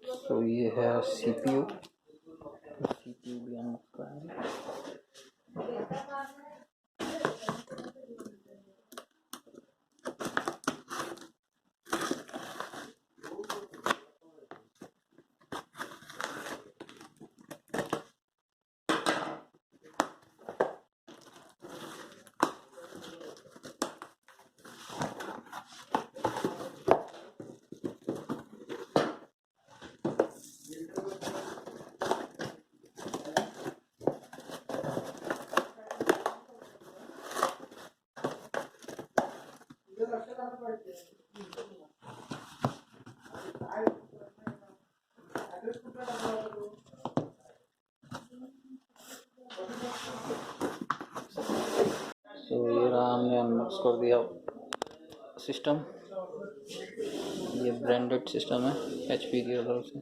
तो ये है सीपीयू भी अनबॉक्स करेंगे। तो ये रहा, हमने अनबॉक्स कर दिया सिस्टम। ये ब्रांडेड सिस्टम है एचपी की तरफ से।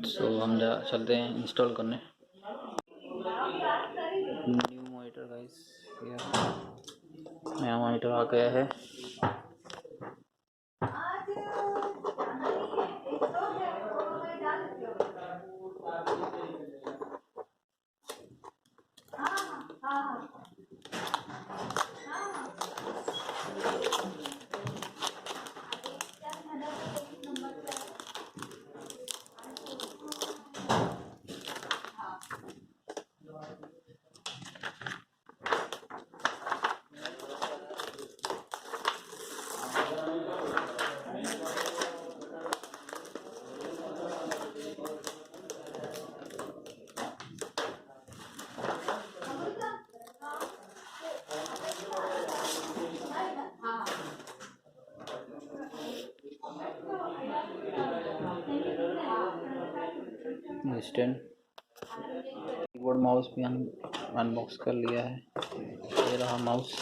तो हम चलते हैं इंस्टॉल करने। न्यू मॉनिटर गाइस, नया मॉनिटर आ गया है। स्टैंड, कीबोर्ड, माउस भी अनबॉक्स कर लिया है। ये रहा माउस।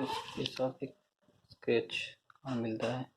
इसके साथ एक स्केच मिलता है।